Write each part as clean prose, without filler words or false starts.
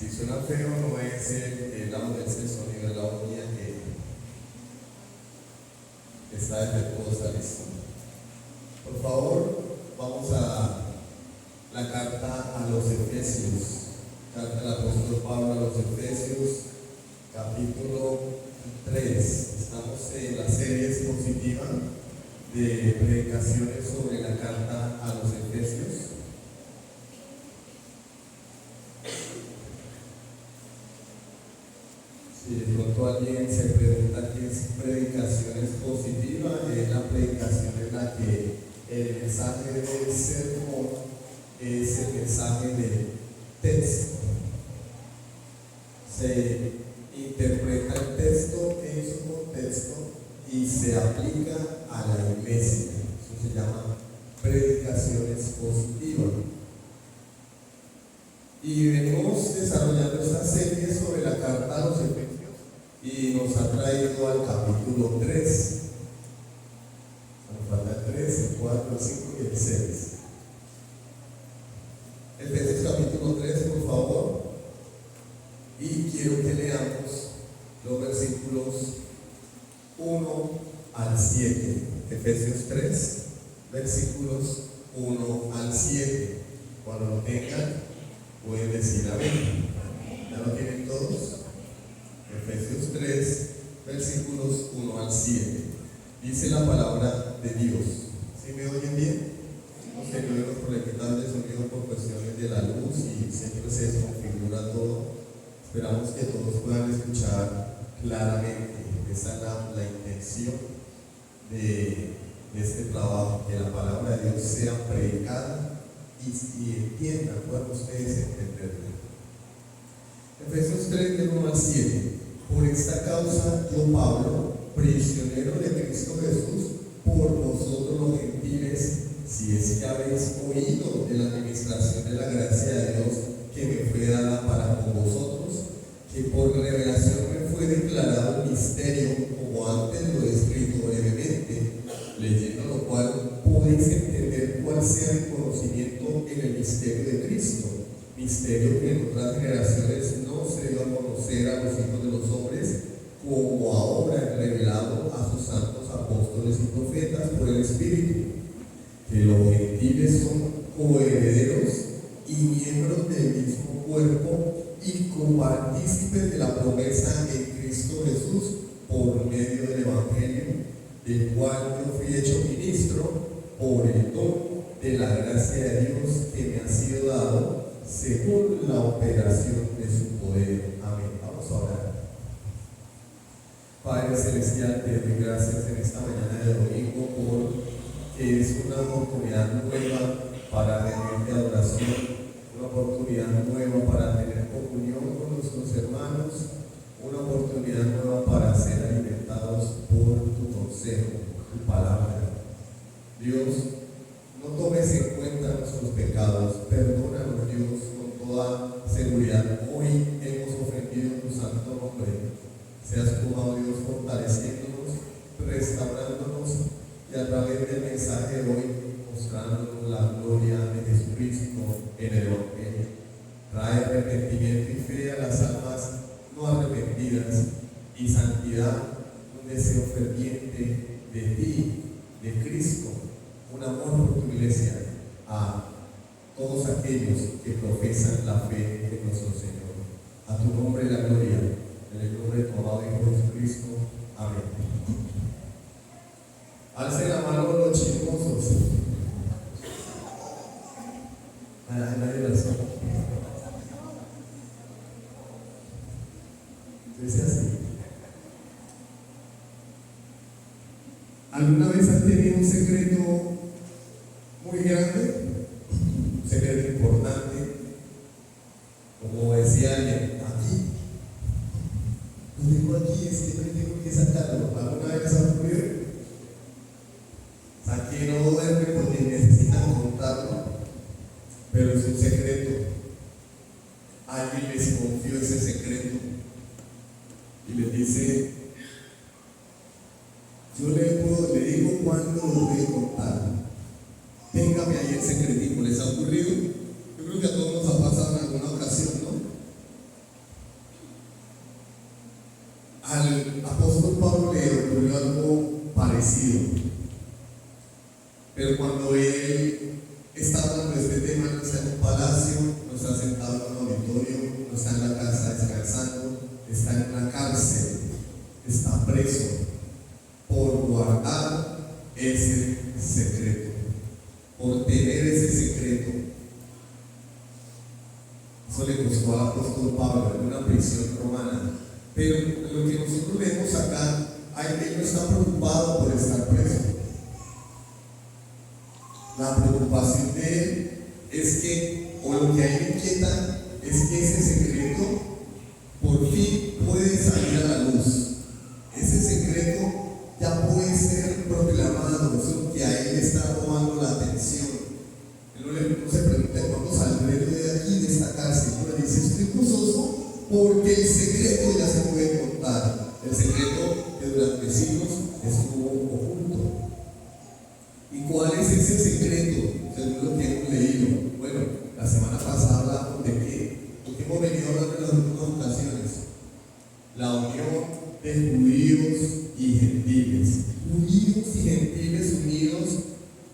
Si suena feo, no es el audio, es el sonido de la armonía que está defectuosa, listo. Por favor, vamos a la carta a los Efesios, carta del apóstol Pablo a los Efesios, capítulo 3. Estamos en la serie expositiva de predicaciones sobre la carta a los Efesios. Si de pronto alguien se pregunta qué es predicación expositiva, es la predicación en la que el mensaje del sermón es el mensaje del texto. Se interpreta el texto en su contexto y se aplica a la iglesia. Eso se llama predicación expositiva. Y venimos desarrollando esta serie sobre la carta a los Efesios y nos ha traído al capítulo 3. Nos falta el 3, el 4, el 5 y el 6. Efesios capítulo 3, por favor. Y quiero que leamos los versículos 1 al 7. Efesios 3, versículos 1 al 7. Cuando lo tengan, pueden decir amén. ¿Ya lo tienen todos? Efesios 3, versículos 1 al 7. Dice la palabra de Dios. ¿Sí me oyen bien? Hemos tenido unos problemas de sonido por cuestiones de la luz y siempre se desconfigura todo. Esperamos que todos puedan escuchar claramente. Esa es la intención de este trabajo, que la palabra de Dios sea predicada y entiendan, puedan ustedes entenderla. Efesios 3, del 1 al 7. Por esta causa yo, Pablo, prisionero de Cristo Jesús, por vosotros los gentiles, si es que habéis oído de la administración de la gracia de Dios que me fue dada para con vosotros, que por revelación me fue declarado el misterio, como antes lo he escrito brevemente, leyendo lo cual podéis entender cuál sea el conocimiento en el misterio de Cristo, misterio que en otras generaciones no se dio a conocer a los hijos de los hombres, como ahora revelado a sus santos apóstoles y profetas por el Espíritu, que los gentiles son coherederos y miembros del mismo cuerpo y copartícipes de la promesa en Cristo Jesús por medio del Evangelio, del cual yo fui hecho ministro por el don de la gracia de Dios que me ha sido dado según la operación de su poder. Amén. Vamos a orar. Padre Celestial, te doy gracias en esta mañana de domingo porque es una oportunidad nueva para rendirte adoración, una oportunidad nueva para tener comunión con nuestros hermanos, una oportunidad nueva para ser alimentados por tu consejo, tu palabra. Dios, no tomes en cuenta nuestros pecados, perdónanos, Dios, con toda seguridad. Hoy hemos ofendido tu santo nombre. Seas tú, oh Dios, fortaleciéndonos, restaurándonos y a través del mensaje de hoy mostrándonos la gloria de Jesucristo en el Evangelio. Trae arrepentimiento y fe a las almas no arrepentidas y santidad, un deseo ferviente de ti, de Cristo, un amor por tu iglesia, a todos aquellos que profesan la fe de nuestro Señor. A tu nombre la gloria, en el nombre de tu amado Hijo Jesucristo. Amén. Alce la mano los chismosos. Nadie la sabe. Dice así. ¿Alguna vez han tenido un secreto muy grande? Un secreto importante. Como decía alguien, aquí. Lo digo aquí, es que tengo que sacarlo. ¿Alguna vez ha ocurrido? O sea, que no duerme porque necesitan contarlo, pero es un secreto. Alguien les confió ese secreto y les dice: yo le digo cuándo lo voy a contar. Téngame ahí el secretito. ¿Les ha ocurrido? Yo creo que a todos nos ha pasado en alguna ocasión, ¿no? ocurrió algo parecido. Pero cuando él está hablando de este tema, no está en un palacio, no está sentado en un auditorio, no está en la casa descansando, está en una cárcel, está preso por guardar ese secreto, por tener ese secreto. Eso le costó al apóstol Pablo en una prisión romana. Pero lo que nosotros vemos acá, él no está preocupado por estar preso. La preocupación de él es que, o lo que a él le inquieta, es que ese secreto por fin puede salir a la luz. Ese secreto ya puede ser proclamado. Eso es lo que a él le está robando la atención. Él no se pregunta cuándo saldré de aquí, de esta cárcel. Pero dice, estoy gozoso porque el secreto ya se puede contar. El secreto que durante siglos estuvo oculto. ¿Y cuál es ese secreto? Según lo que hemos leído. Bueno, la semana pasada hablamos de qué. Porque hemos venido hablando en las últimas ocasiones. La unión de judíos y gentiles. Judíos y gentiles unidos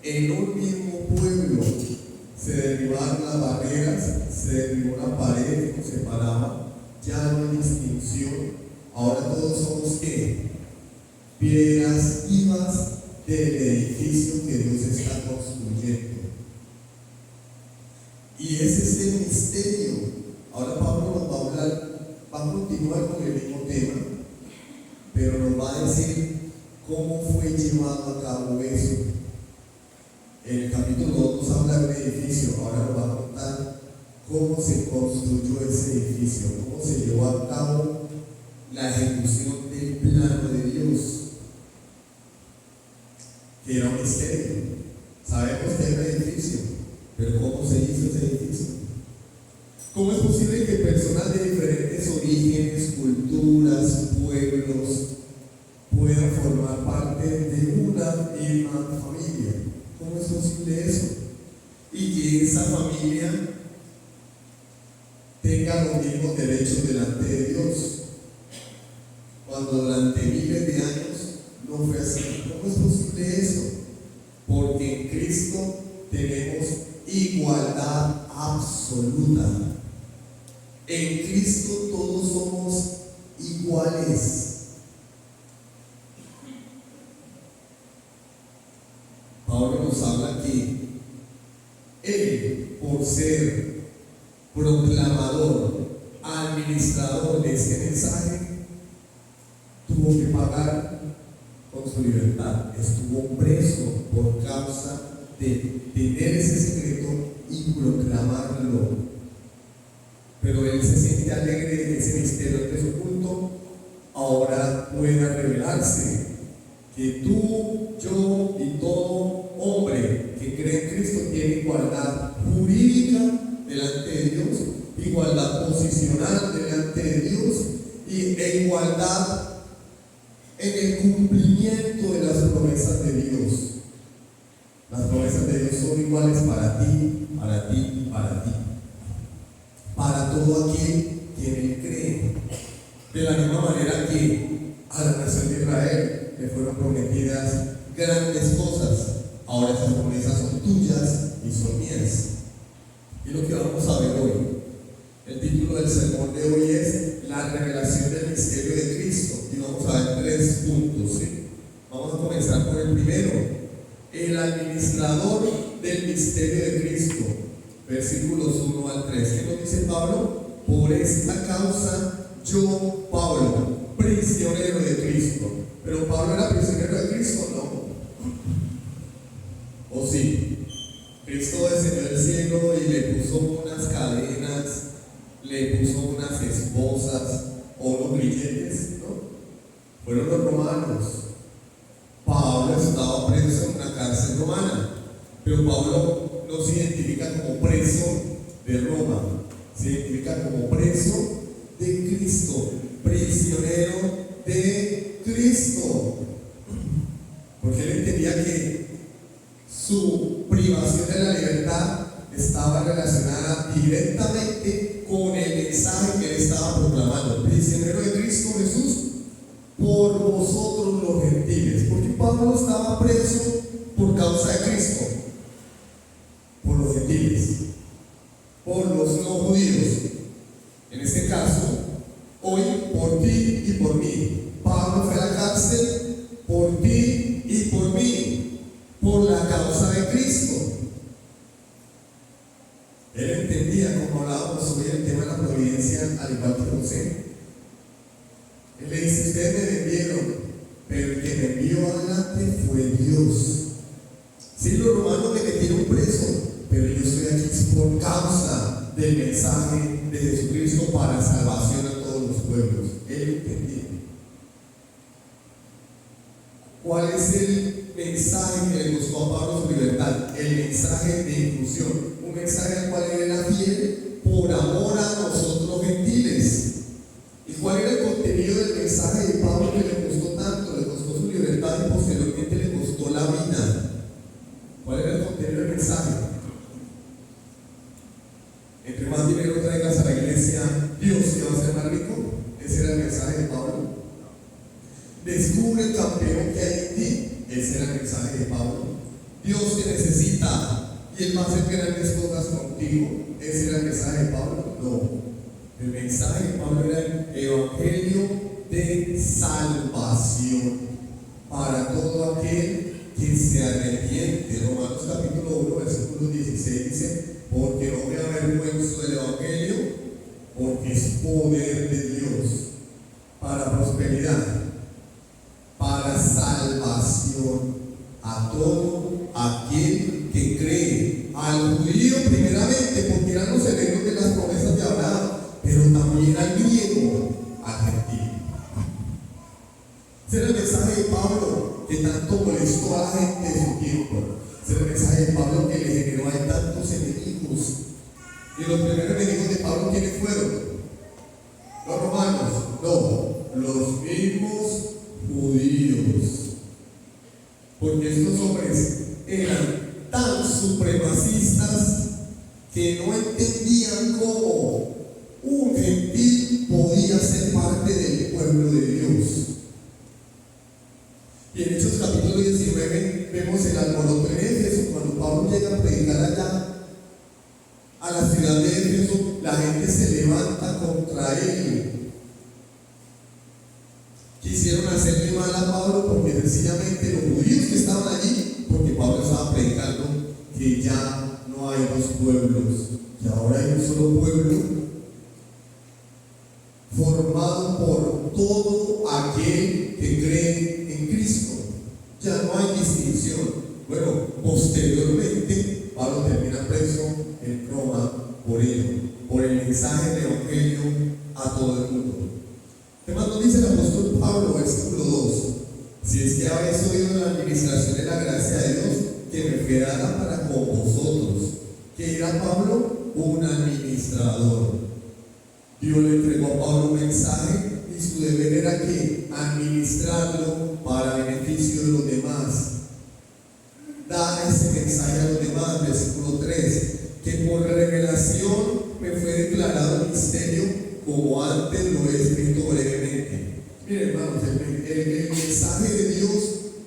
en un mismo pueblo. Se derribaron las barreras, se derribó la pared que nos separaba. Ya no hay distinción. Ahora todos somos ¿qué? Piedras vivas del edificio que Dios está construyendo. Y ese es el misterio. Ahora Pablo nos va a hablar, va a continuar con el mismo tema, pero nos va a decir cómo fue llevado a cabo eso. En el capítulo 2 nos habla de un edificio, ahora nos va a contar cómo se construyó ese edificio, cómo se llevó a cabo la ejecución del plano de Dios, que era un misterio. Sabemos que era un edificio, pero ¿cómo se hizo ese edificio? ¿Cómo es posible que personas de diferentes orígenes, culturas, pueblos puedan formar parte de una misma familia? ¿Cómo es posible eso? Y que esa familia tenga los mismos derechos delante de Dios, cuando durante miles de años no fue así. ¿Cómo es posible eso? Porque en Cristo tenemos igualdad absoluta. En Cristo todos somos iguales. Pablo nos habla que él, por ser proclamador, administrador de este mensaje, tuvo que pagar con su libertad. Estuvo preso por causa de tener ese secreto y proclamarlo. Pero él se siente alegre de que ese misterio que es oculto ahora pueda revelarse. Que tú, yo y todo hombre que cree en Cristo tiene igualdad jurídica delante de Dios, igualdad posicional delante de Dios e igualdad en el cumplimiento de las promesas de Dios. Las promesas de Dios son iguales para ti, para ti, para ti. Para todo aquel que en él cree. De la misma manera que a la nación de Israel le fueron prometidas grandes cosas, ahora esas promesas son tuyas y son mías. Y lo que vamos a ver hoy, el título del sermón de hoy es la revelación del misterio de Cristo, y vamos a ver 3 puntos, ¿sí? Vamos a comenzar con el primero, el administrador del misterio de Cristo, versículos 1 al 3. ¿Qué nos dice Pablo? Por esta causa yo, Pablo, prisionero de Cristo. ¿Pero Pablo era prisionero de Cristo? No. ¿O sí? Cristo descendió del cielo y le puso unas cadenas, le puso unas esposas o unos grilletes, ¿no? Fueron los romanos. Pablo estaba preso en una cárcel romana, pero Pablo no se identifica como preso de Roma, se identifica como preso de Cristo, prisionero de Cristo, porque él entendía que su privación de la libertad estaba relacionada directamente con el mensaje que él estaba proclamando. Prisionero de Cristo Jesús, por vosotros los gentiles. Porque Pablo estaba preso por causa de Cristo, por los gentiles, por los no judíos. En este caso, hoy por ti y por mí. Pablo fue a la cárcel por ti y por mí, por la causa de Cristo. Él entendía, como hablábamos hoy, el tema de la providencia, al igual que José. Él le dice: ustedes me vendieron, pero el que me envió adelante fue Dios. Sí, los romanos me metieron preso, pero yo estoy aquí por causa del mensaje de Jesucristo para salvación a todos los pueblos. Él entendía. ¿Cuál es el mensaje que le costó a Pablo su libertad? El mensaje de inclusión. Un mensaje al cual él era fiel por amor a nosotros los gentiles. ¿Y cuál era el contenido del mensaje de Pablo que le costó tanto? Le costó su libertad y posteriormente le costó la vida. ¿Cuál era el contenido del mensaje? Entre más dinero traigas a la iglesia, Dios te va a hacer más rico. Ese era el mensaje de Pablo. Descubre el campeón que hay en ti. Ese era el mensaje de Pablo. Dios te necesita y Él va a hacer grandes cosas contigo. Ese era el mensaje de Pablo. No. El mensaje de Pablo era el evangelio de salvación para todo aquel que se arrepiente. Romanos capítulo 1, versículo 16 dice: porque no me avergüenzo del evangelio, porque es poder de Dios para prosperidad, para salvación a todo aquel que cree, al judío primeramente, porque eran los herederos de las promesas de Abraham, pero también al griego, al gentil. Ese era el mensaje de Pablo que tanto molestó a la gente de su tiempo. Ese era el mensaje de Pablo que le generó a tantos enemigos. Y los primeros enemigos de Pablo, ¿quiénes fueron? ¿Los romanos? No, los mismos judíos. Porque estos hombres eran tan supremacistas que no entendían cómo un gentil podía ser parte del pueblo de Dios. Y en Hechos capítulo 19 vemos el alboroto en Éfeso. Cuando Pablo llega a predicar allá a la ciudad de Éfeso, la gente se levanta contra él. Quisieron hacerle mal a Pablo porque sencillamente los judíos que estaban allí, porque Pablo estaba predicando que ya no hay dos pueblos, que ahora hay un solo pueblo formado por todo aquel que cree en Cristo. Ya no hay distinción. Bueno, posteriormente Pablo termina preso en Roma por ello, por el mensaje del evangelio a todo el mundo. Además nos dice el apóstol Pablo, versículo 2: si es que habéis oído la administración de la gracia de Dios, que me fue dada para con vosotros. ¿Qué era Pablo? Un administrador. Dios le entregó a Pablo un mensaje y su deber era que administrarlo para beneficio de los demás. Da ese mensaje a los demás. Versículo 3: que por revelación me fue declarado el misterio, como antes lo he escrito brevemente. Miren, hermanos, el mensaje de Dios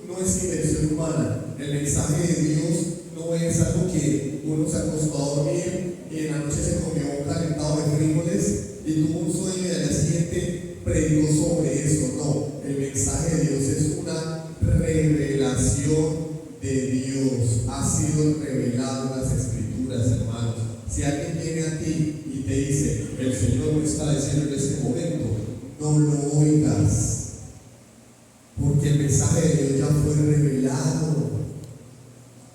no es invención humana. El mensaje de Dios no es algo que uno se acostó a dormir y en la noche se comió un calentado de frijoles y tuvo un sueño y al día siguiente predicó sobre eso. No, el mensaje de Dios es una revelación de Dios. Ha sido revelado en las Escrituras, hermanos. Si alguien viene a ti y te dice: el Señor me está diciendo en este momento, no lo oigas, porque el mensaje de Dios ya fue revelado.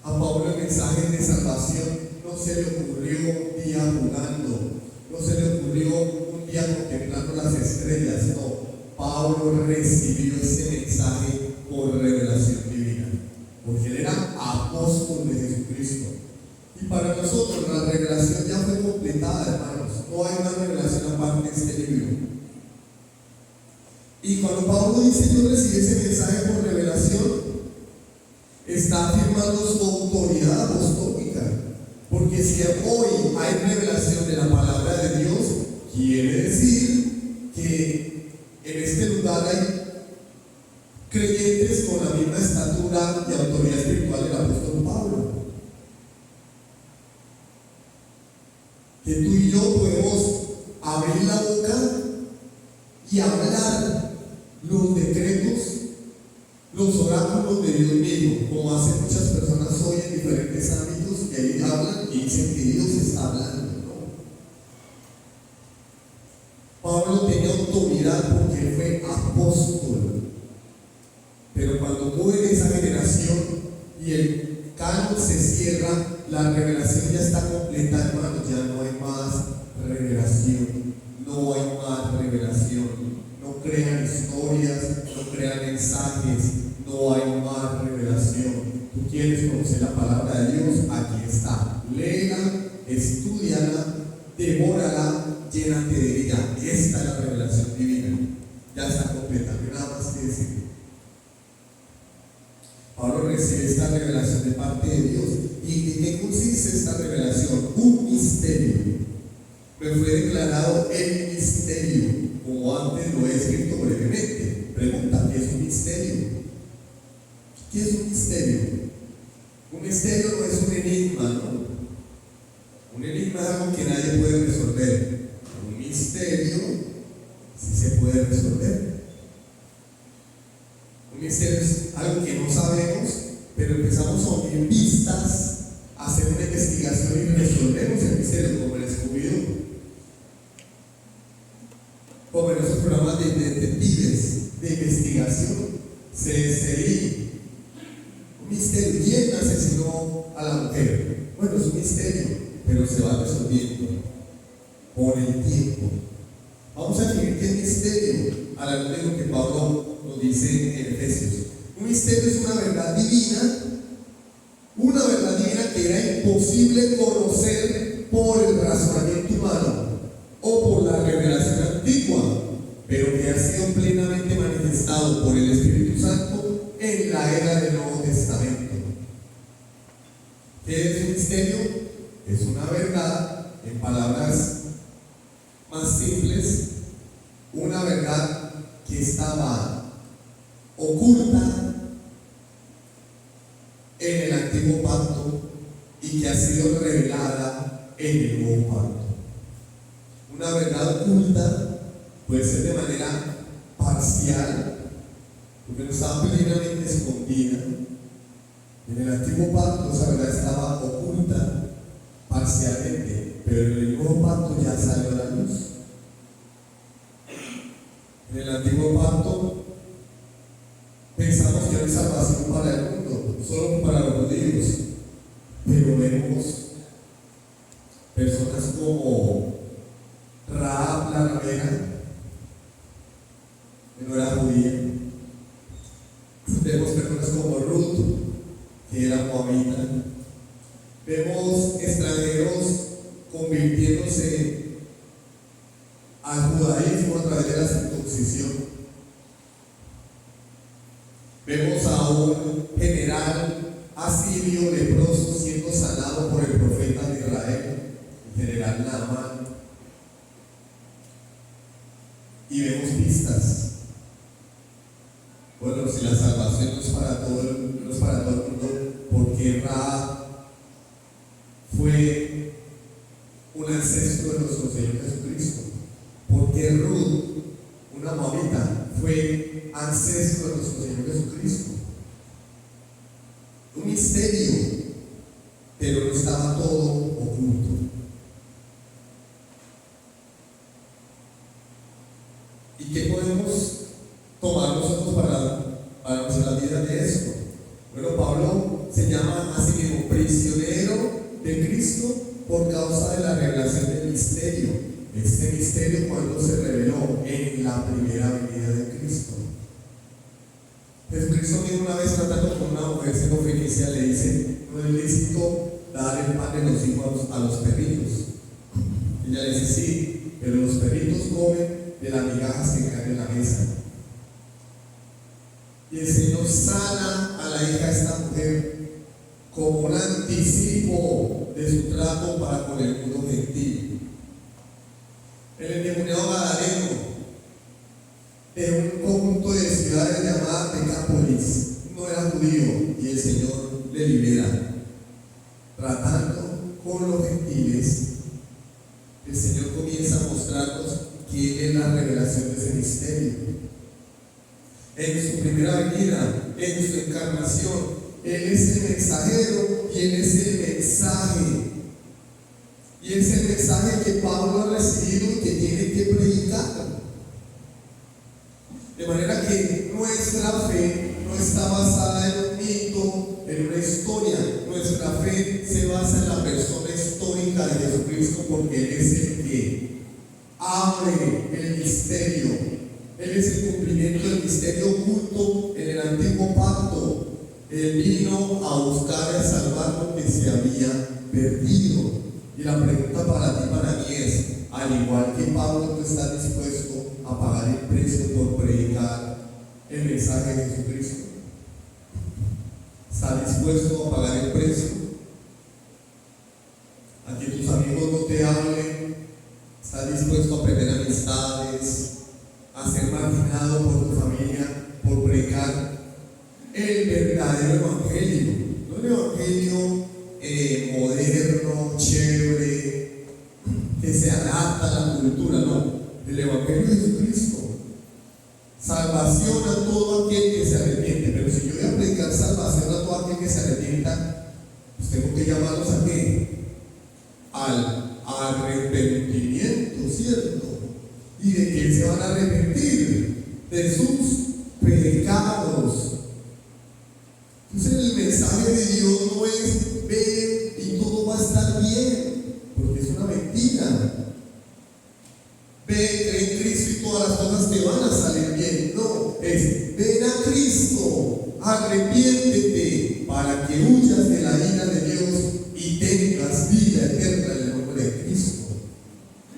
A Pablo el mensaje de salvación no se le ocurrió un día jugando, no se le ocurrió un día contemplando las estrellas. No, Pablo recibió ese mensaje por revelación divina, porque él era apóstol de Jesucristo. Y para nosotros la revelación ya fue completada, hermanos. No hay una revelación aparte de este libro. Y cuando Pablo dice: yo recibí ese mensaje por revelación, está afirmando su autoridad apostólica. Porque si hoy hay revelación de la palabra de Dios, quiere decir que en este lugar hay que tú y yo podemos abrir la boca y hablar los decretos, los oráculos de Dios mismo, como hacen muchas personas hoy en diferentes ámbitos, que ahí hablan y dicen que Dios está hablando, ¿no? Pablo tenía autoridad porque él fue apóstol, pero cuando muere esa generación y el canon se cierra, la revelación ya está completa, hermano, ya no hay más revelación, no hay más revelación. No crean historias, no crean mensajes, no hay más revelación. Tú quieres conocer la palabra de Dios, aquí está. Léela, estúdiala, devórala, llénate de ella. Esta es la revelación divina. Ya está completa, no hay nada más que decir. Pablo recibe esta revelación de parte de Dios. ¿Y de qué consiste esta revelación? Un misterio. Me fue declarado el misterio, como antes lo he escrito brevemente. Pregunta, ¿qué es un misterio? ¿Qué es un misterio? Un misterio no es un enigma, ¿no? Un enigma es algo que nadie puede resolver. Un misterio sí se puede resolver. Un misterio es algo que no sabemos, pero empezamos a oír pistas, a hacer una investigación y resolvemos el misterio, como el Scooby-Doo, como en esos programas de detectives, de investigación, CSI. Un misterio. ¿Quién asesinó a la mujer? Bueno, es un misterio, pero se va resolviendo por el tiempo. Vamos a definir qué es misterio a la luz de lo que Pablo nos dice en Efesios. Un misterio es una verdad divina que era imposible conocer por el razonamiento humano o por la revelación antigua, pero que ha sido plenamente manifestado por el Espíritu Santo en la era del Nuevo Testamento. ¿Qué es un misterio? Es una verdad, en palabras más simples, una verdad que estaba oculta en el antiguo pacto y que ha sido revelada en el nuevo pacto. Una verdad oculta puede ser de manera parcial, porque no estaba plenamente escondida. En el antiguo pacto esa verdad estaba oculta parcialmente, pero en el nuevo pacto ya salió a la luz. En el antiguo pacto pensamos que hay salvación para el mundo, solo para los judíos, pero vemos personas como Rahab la ramera, que no era judía. Vemos personas como Ruth, que era moabita. Vemos extranjeros convirtiéndose al judaísmo a través de la circuncisión. Vemos a un general asirio leproso siendo sanado por el profeta de Israel, el general Naamán. Y vemos pistas. Bueno, si la salvación no es para todo el mundo, ¿por qué Rahab fue un ancestro de nuestro Señor Jesucristo? ¿Por qué Ruth, una moabita, fue ancestro de nuestro Señor Jesucristo? Un misterio, pero no estaba todo oculto. ¿Y qué podemos tomar nosotros para nuestra vida de esto? Bueno, Pablo se llama a sí mismo prisionero de Cristo por causa de la revelación del misterio. Este misterio cuando se reveló en la primera venida de Cristo. Jesucristo mismo una vez tratando con una mujer sirofenicia le dice: no es lícito dar el pan de los hijos a los perritos. Ella le dice: sí, pero los perritos comen de las migajas que caen en la mesa. Y el Señor sana a la hija de esta mujer como un anticipo de su trato para con el mundo gentil. El endemoniado gadareno de un conjunto de ciudades llamadas Decápolis no era judío y el Señor le libera, tratando con los gentiles revelación de ese misterio. En su primera venida, en su encarnación, Él es el mensajero y Él es el mensaje. Y es el mensaje que Pablo ha recibido y que tiene que predicar. De manera que nuestra fe no está basada en un mito, en una historia. Nuestra fe se basa en la persona histórica de Jesucristo, porque Él es el que abre el misterio. Él es el cumplimiento del misterio oculto en el antiguo pacto. Él vino a buscar y a salvar lo que se había perdido. Y la pregunta para ti, para mí es: al igual que Pablo, ¿tú estás dispuesto a pagar el precio por predicar el mensaje de Jesucristo? ¿Estás dispuesto a pagar el precio? A que tus amigos no te hablen. ¿Estás dispuesto a perder amistades, a ser marginado por tu familia por predicar el verdadero evangelio? No el evangelio moderno, chévere, que se adapta a la cultura, no. El evangelio de Jesucristo. Salvación a todo aquel que se arrepiente. Pero si yo voy a predicar salvación a todo aquel que se arrepienta, pues tengo que llamarlos a qué? Al arrepentimiento, ¿cierto? ¿Y de qué se van a arrepentir? De sus pecados. Entonces el mensaje de Dios no es: ven y todo va a estar bien, porque es una mentira. Ven, cree en Cristo y todas las cosas te van a salir bien. No, es: ven a Cristo, arrepiéntete para que huyas de la ira de Dios y tengas vida eterna en el nombre de Cristo.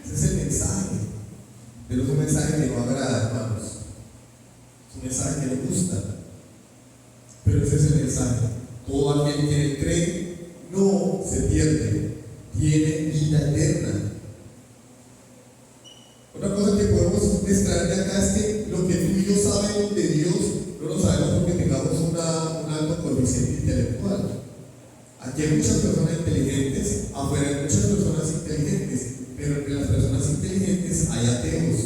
Ese es el mensaje. Pero es un mensaje que no agrada, hermanos. Es un mensaje que no gusta. Pero ese es el mensaje. Todo aquel que en él cree no se pierde, tiene vida eterna. Otra cosa que podemos extraer de acá es que lo que tú y yo sabemos de Dios no lo sabemos porque tengamos un alto coeficiente intelectual. Aquí hay muchas personas inteligentes, afuera hay muchas personas inteligentes, pero entre las personas inteligentes hay ateos,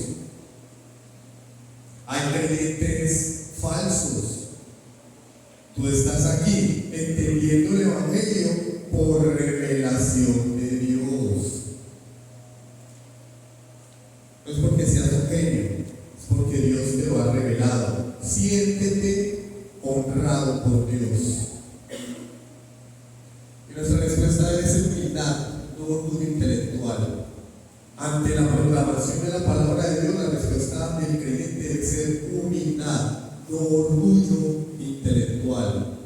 hay creyentes falsos. Tú estás aquí entendiendo el evangelio por revelación de Dios. No es porque seas un genio, es porque Dios te lo ha revelado. Siéntete honrado por Dios. Y nuestra respuesta es humildad, no orgullo intelectual. Ante la proclamación de la palabra de Dios, la respuesta del creyente debe ser humildad, no orgullo intelectual.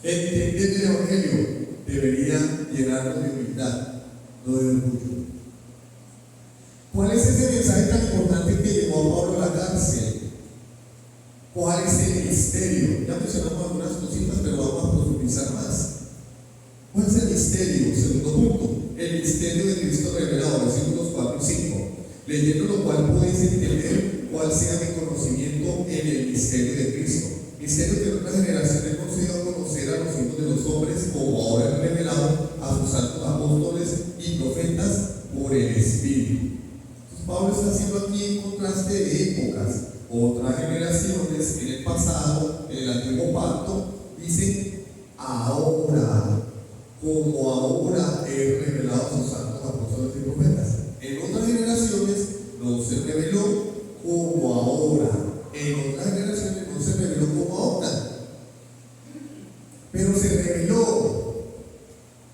Entender el evangelio debería llenarnos de humildad, no de orgullo. ¿Cuál es ese mensaje tan importante que llevó a Pablo a la cárcel? ¿Cuál es el misterio? Ya mencionamos algunas cositas, pero vamos a profundizar más. ¿Cuál es el misterio? Segundo punto, el misterio de Cristo revelado, versículos 4 y 5. Leyendo lo cual podéis entender cuál sea mi conocimiento en el misterio de Cristo. Misterio que en otra generación hemos ido a conocer a los hijos de los hombres, como ahora es revelado a sus santos apóstoles y profetas por el Espíritu. Entonces Pablo está haciendo aquí un contraste de épocas. Otras generaciones en el pasado, en el antiguo pacto, dicen: ahora, como ahora es revelado a sus santos apóstoles y profetas. En otras generaciones no se reveló como ahora. En otras generaciones no se reveló como ahora. Pero se reveló.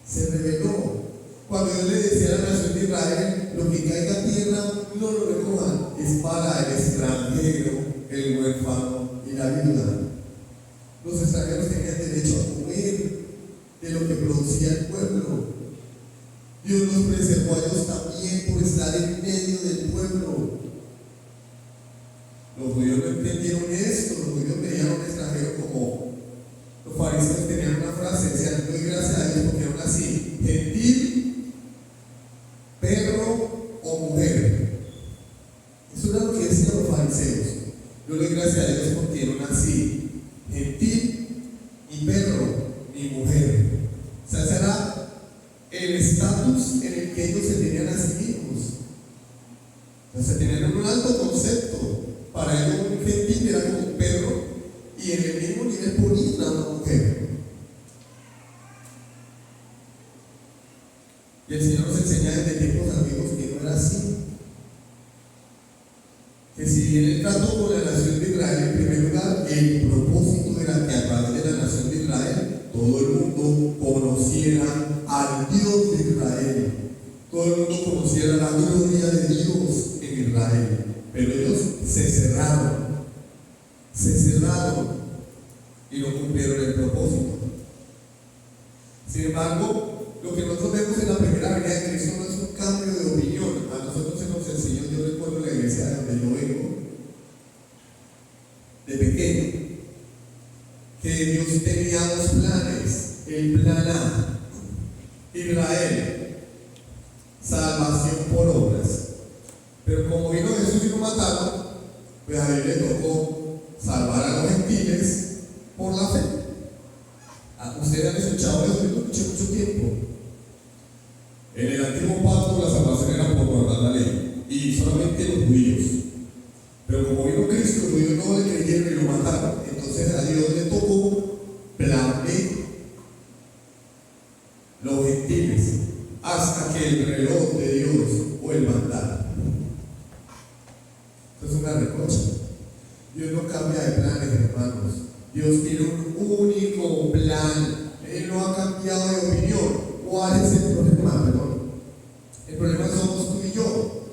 Se reveló. Cuando Dios le decía a la nación de Israel: lo que caiga a tierra, no lo recojan, es para el extranjero, el huérfano y la viuda. Los extranjeros tenían derecho a comer de lo que producía el pueblo. Dios los preservó a ellos también por estar en medio del pueblo. Los judíos no entendieron esto. Los judíos veían a un extranjero como... Los fariseos tenían una frase, decían: doy gracias a Dios porque aún así, gentil, perro o mujer. Eso era lo que decían los fariseos. Yo doy gracias a Dios porque no nací gentil, ni perro, ni mujer. O sea, ese era el estatus en el que ellos se tenían a sí mismos. Entonces tenían un alto concepto. Para ellos un gentil era como un perro, y en el mismo nivel ponían a una mujer. Y el Señor nos enseña desde tiempos antiguos que no era así. Que si bien el trato con la nación de Israel, en primer lugar, el propósito era que a través de la nación de Israel todo el mundo conociera al Dios de Israel, todo el mundo conociera la gloria de Dios en Israel. Pero ellos se cerraron y no cumplieron el propósito. Sin embargo, lo que nosotros vemos en la primera venida de Cristo no es un cambio de opinión. A nosotros se nos enseñó, yo recuerdo la iglesia de donde yo vengo, de pequeño, que Dios tenía dos planes. El plan A, Israel, salvación por obras. Pero como vino Jesús y lo mataron, pues a él le tocó salvar a los gentiles por la fe. Ustedes han escuchado eso, yo lo escuché mucho tiempo. En el antiguo pacto la salvación era por guardar la ley, y solamente los judíos. Pero como vino Cristo, los judíos no le creyeron y lo mataron. Entonces a Dios le tocó plan B, los gentiles, hasta que el reloj de Dios vuelva a andar. Esto es una recocha. Dios no cambia de planes, hermanos. Dios tiene un único plan. Él no ha cambiado de opinión. ¿Cuál es el problema? Perdón. El problema somos tú y yo.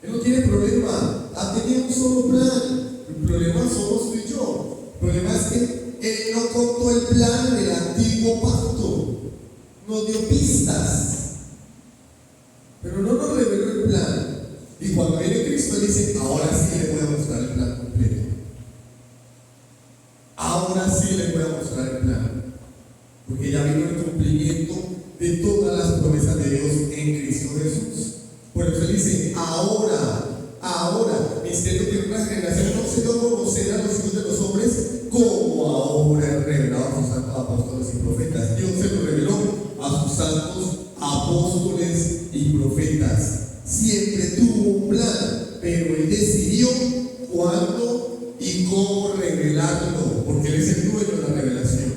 Él no tiene problema. Ha tenido un solo plan. El problema somos tú y yo. El problema es que Él no contó el plan del antiguo pacto. Nos dio pistas, pero no nos reveló el plan. Y cuando viene Cristo, Él dice: ahora sí le voy a mostrar el plan completo. Ahora sí le voy a mostrar el plan. Porque ya vino el cumplimiento de todas las promesas de Dios en Cristo Jesús. Por eso Él dice: ahora, misterio que una generación no se dio a conocer a los hijos de los hombres, como ahora es revelado a sus santos apóstoles y profetas. Dios se lo reveló a sus santos apóstoles y profetas. Siempre tuvo un plan, pero Él decidió cuándo y cómo revelarlo, porque Él es el dueño de la revelación.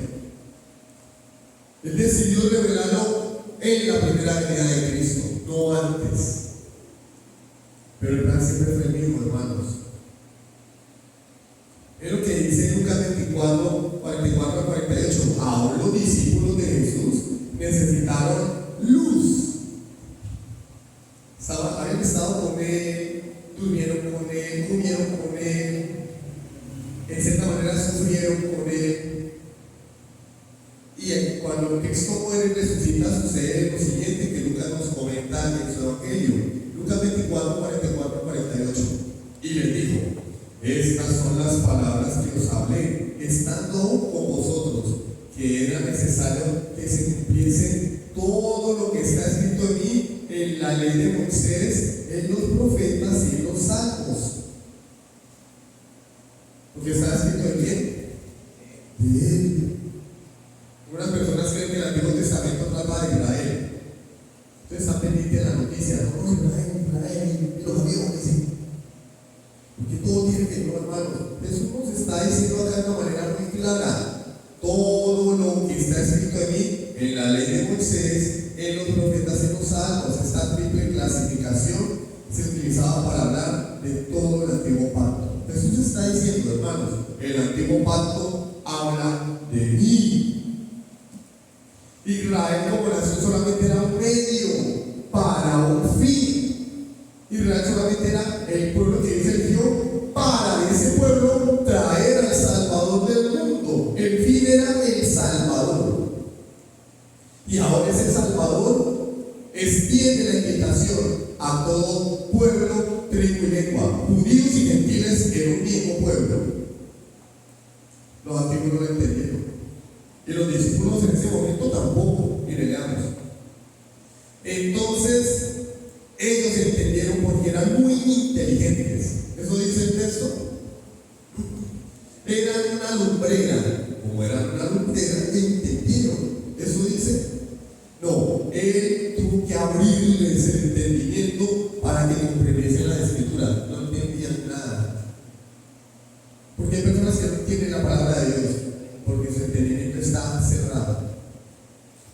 Él decidió revelarlo en la primera venida de Cristo, no antes. Pero el plan siempre fue el mismo, hermanos. Es lo que dice Lucas 24, 44 a 48. Ahora los discípulos de Jesús necesitaron luz. Habían estado con Él, durmieron con Él, comieron con Él, en cierta manera sufrieron con Él. Y cuando Cristo muere y resucita, sucede lo siguiente que Lucas nos comenta en su evangelio. Lucas 24, 44, 48. Y les dijo: estas son las palabras que os hablé, estando aún con vosotros, que era necesario que se cumpliese todo lo que está escrito en mí, en la ley de Moisés, en los profetas y en los salmos. Porque está escrito en quién? De Él. Algunas personas creen que el Antiguo Testamento trata de Israel. Ustedes están pendientes de la noticia: no, Israel, y los aviones, ¿sí? Porque todo tiene que ver, hermanos. Jesús nos está diciendo acá de una manera muy clara: todo lo que está escrito en mí, en la ley de Moisés, en los profetas y en los salmos. Esta triple clasificación se utilizaba para hablar de todo el antiguo pacto. Jesús está diciendo, hermanos, el antiguo pacto habla de mí. Israel como nación solamente era un medio para un fin. Israel solamente era el pueblo que Dios eligió para ese pueblo traer al Salvador del mundo. El fin era el Salvador. Y ahora ese Salvador extiende la invitación a todo pueblo, tribu y lengua, judíos y gentiles en un mismo pueblo. Los antiguos no lo entendieron. Y los discípulos en ese momento tampoco. Y leamos. Entonces, ellos entendieron porque eran muy inteligentes. Eso dice el texto. Eran una lumbrera. Como eran una lumbrera, entendieron. Eso dice. No, Él tuvo que abrirles el entendimiento para para que comprendiesen las escrituras. No entendían nada. Porque hay personas que no entienden la palabra de Dios, porque su entendimiento está cerrado.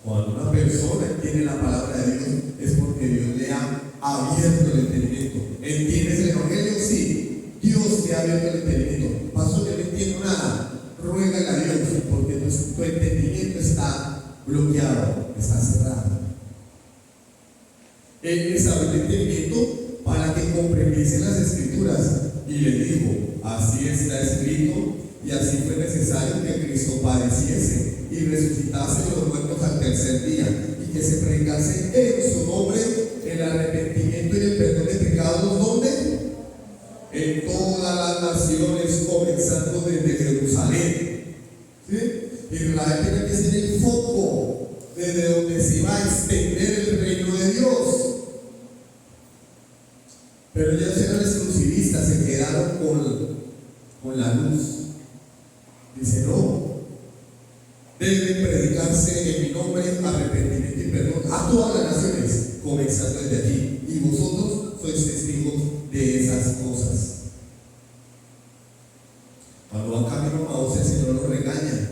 Cuando una persona entiende la palabra de Dios, es porque Dios le ha abierto el entendimiento. ¿Entiendes el Evangelio? Sí. Dios te ha abierto el entendimiento. Pastor, yo no entiendo nada. Ruégale a Dios, porque tu entendimiento está bloqueado, está cerrado. Él les abrió el entendimiento para que comprendiesen las escrituras, y le dijo: así está escrito, y así fue necesario que Cristo padeciese y resucitase de los muertos al tercer día, y que se predicase en su nombre el arrepentimiento y el perdón de pecados. ¿Dónde? En todas las naciones, comenzando desde Jerusalén. ¿Sí? Israel tiene que ser el foco desde donde se va a extender el reino de Dios. Pero ellos eran exclusivistas, se quedaron con la luz. Dice: no, deben predicarse en mi nombre arrepentimiento y perdón a todas las naciones, comenzando desde aquí. Y vosotros sois testigos de esas cosas. Cuando van camino a Maús, el Señor los regaña.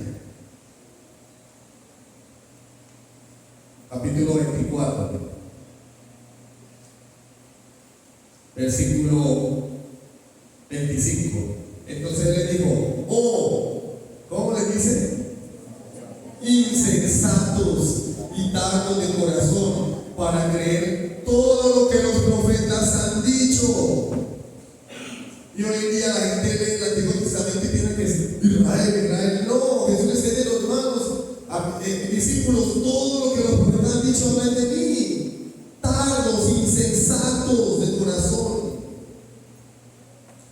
Capítulo 24, versículo 25. Entonces le dijo: oh, ¿cómo le dice? Insensatos y tardos de corazón para creer todo lo que los profetas han dicho. Y hoy en día la gente lee el Antiguo Testamento y piensa que es Israel. No, Jesús les dice: los hermanos, discípulos, todo lo que los profetas han dicho hablan de mí. Tardos, insensatos de corazón.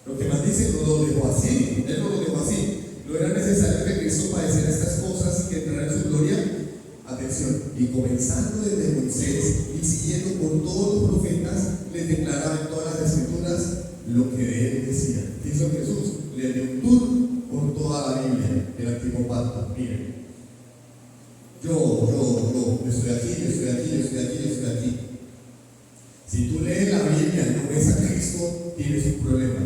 Lo que más dice, no lo dejó así. Él no lo dejó así. No era necesario que Cristo padeciera estas cosas y que entrara en su gloria. Atención, y comenzando desde Moisés y siguiendo por todos los profetas, les declaraba en todas las escrituras lo que de él decía. ¿Qué hizo Jesús? Le dio un tour por toda la Biblia, el Antiguo Pacto. Miren, yo estoy aquí. Si tú lees la Biblia y no ves a Cristo, tienes un problema,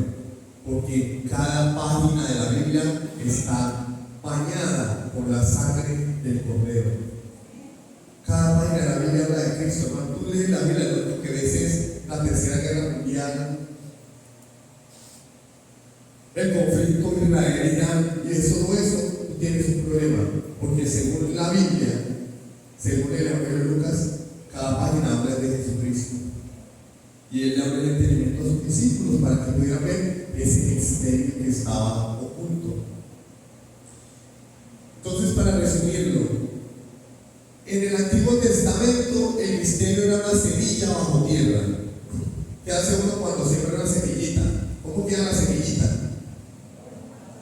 porque cada página de la Biblia está bañada por la sangre del Cordero. Cada página de la Biblia habla de Cristo. Cuando tú lees la Biblia, lo único que ves es la Tercera Guerra Mundial, el conflicto israelí-Irán, y todo eso, tú tienes un problema, porque según la Biblia, según el Evangelio de Lucas, cada página habla de Jesucristo. Y él le abrió el entendimiento a sus discípulos para que pudieran ver ese misterio que estaba oculto. Entonces, para resumirlo, en el Antiguo Testamento el misterio era una semilla bajo tierra. ¿Qué hace uno cuando siembra una semillita? ¿Cómo queda la semillita?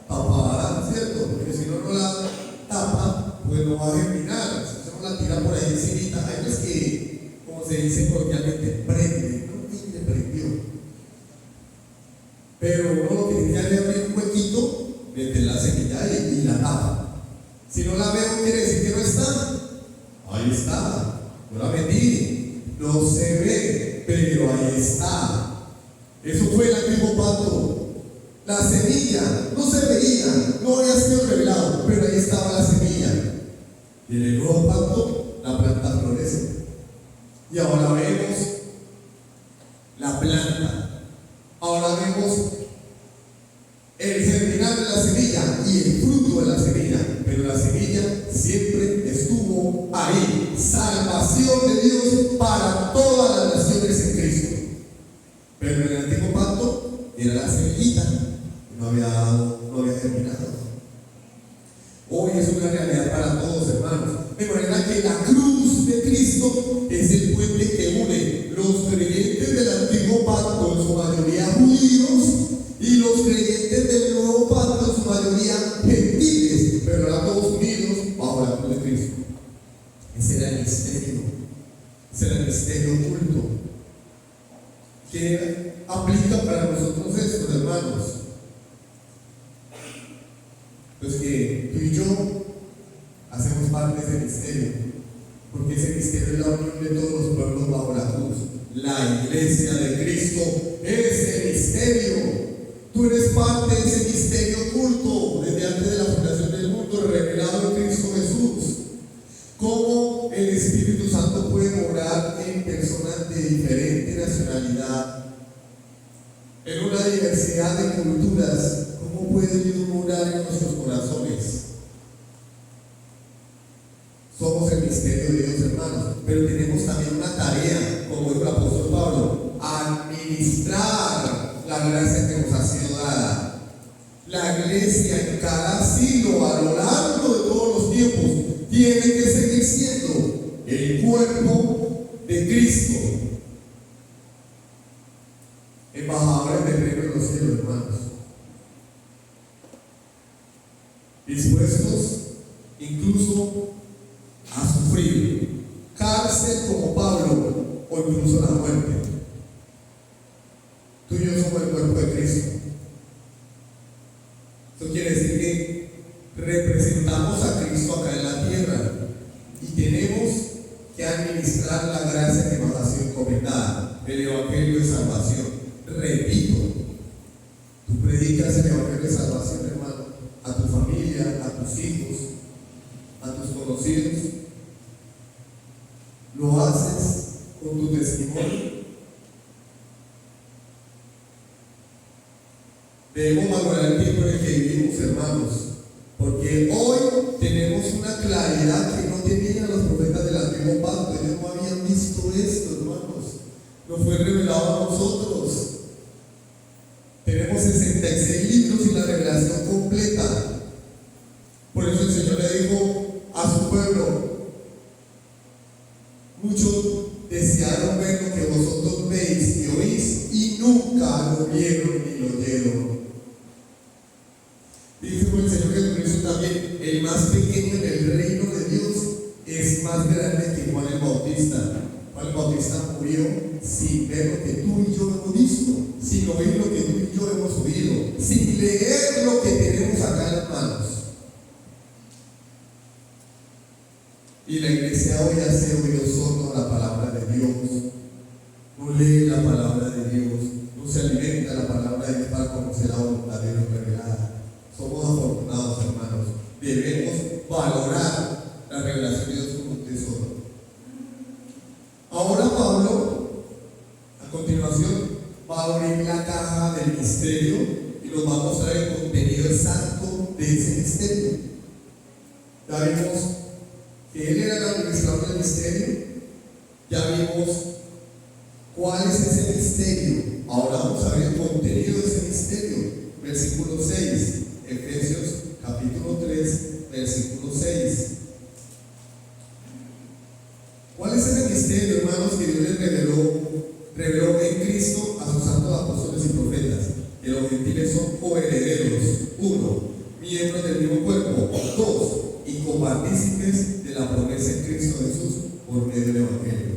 Tapada, ¿cierto? Porque si uno no la tapa, pues no va a germinar. Si uno la tira por ahí encimita, hay unos que, como se dice coloquialmente, prende. No le prendió. Pero uno lo que tiene que hacer es abrir un huequito, meter la semilla y la tapa. Si no la veo, quiere decir que no está. Ahí está, no la metí, no se ve, pero ahí está. Eso fue el Antiguo Pacto. La semilla no se veía, no había sido revelado, pero ahí estaba la semilla. Y en el Nuevo Pacto, la planta florece. Y ahora vemos la planta. Ahora vemos el germinar de la semilla y el fruto de la semilla. Pero la semilla siempre estuvo ahí. Salvación de Dios para todas las naciones en Cristo. Pero en el Antiguo Pacto era la semillita, no había germinado. Hoy es una realidad para todos, hermanos. De manera que la cruz de Cristo es el puente que une los creyentes del Antiguo Pacto, en su mayoría judíos, y los creyentes del Nuevo Pacto, en su mayoría gentiles, pero ahora todos unidos bajo la cruz de Cristo. Ese era el misterio oculto. ¿Qué aplica para nosotros esto, hermanos? Pues que tú y yo hacemos parte de ese misterio, porque ese misterio es la unión de todos los pueblos bajo la cruz, la iglesia de Cristo es el misterio. Tú eres parte de ese misterio oculto desde antes de la fundación del mundo, revelado en Cristo Jesús. ¿Cómo el Espíritu Santo puede morar en personas de diferente nacionalidad, en una diversidad de culturas? ¿Cómo puede Dios morar en nuestros corazones? Somos el misterio de Dios, hermanos, pero tenemos también una tarea, como dijo el apóstol Pablo: administrar la gracia que nos ha sido dada. La iglesia en cada siglo, a lo largo de todos los tiempos, tiene que seguir siendo el cuerpo de Cristo, embajadores del reino de los cielos, hermanos, dispuestos incluso a sufrir cárcel como Pablo, o incluso la muerte. Tú y yo somos el cuerpo de Cristo. Eso quiere decir que representamos a Cristo acá en la tierra y tenemos que administrar la gracia que nos ha sido encomendada, el evangelio de salvación. Repito, tú predicas el evangelio de salvación, hermano, a tu familia, a tus hijos, a tus conocidos. Lo haces con tu testimonio. Debemos valorar el tiempo en el que vivimos, hermanos, porque hoy tenemos una claridad que no tenían los profetas del antiguo pacto. Ellos no habían visto esto, hermanos. Nos fue revelado a nosotros. Tenemos 66 libros y la revelación completa. Por eso el Señor le dijo a su pueblo: muchos desearon ver lo que vosotros veis y oís, y nunca lo vieron ni lo oyeron. Dice por el Señor Jesucristo también: el más pequeño en el reino de Dios es más grande que Juan el Bautista. Juan el Bautista murió sin ver lo que tú y yo hemos visto, sin oír lo que tú y yo hemos oído, sin leer lo que tenemos acá en las manos. Y la iglesia hoy hace oídos sordos a la palabra de Dios. No lee la palabra de Dios, no se alimenta la palabra de Dios para conocer la voluntad de Dios revelada. Somos afortunados, hermanos. Debemos valorar la revelación de Dios como un tesoro. Ahora Pablo, a continuación, va a abrir la caja del misterio y nos va a mostrar el contenido exacto de ese misterio. Ya vimos que él era el administrador del misterio. Ya vimos cuál es ese misterio. Ahora vamos a ver el contenido de ese misterio. Versículo 6, Efesios capítulo 3, versículo 6. ¿Cuál es ese misterio, hermanos, que Dios les reveló en Cristo a sus santos apóstoles y profetas? Que los gentiles son coherederos, 1, miembros del mismo cuerpo, 2, y copartícipes de la promesa en Cristo Jesús por medio del evangelio.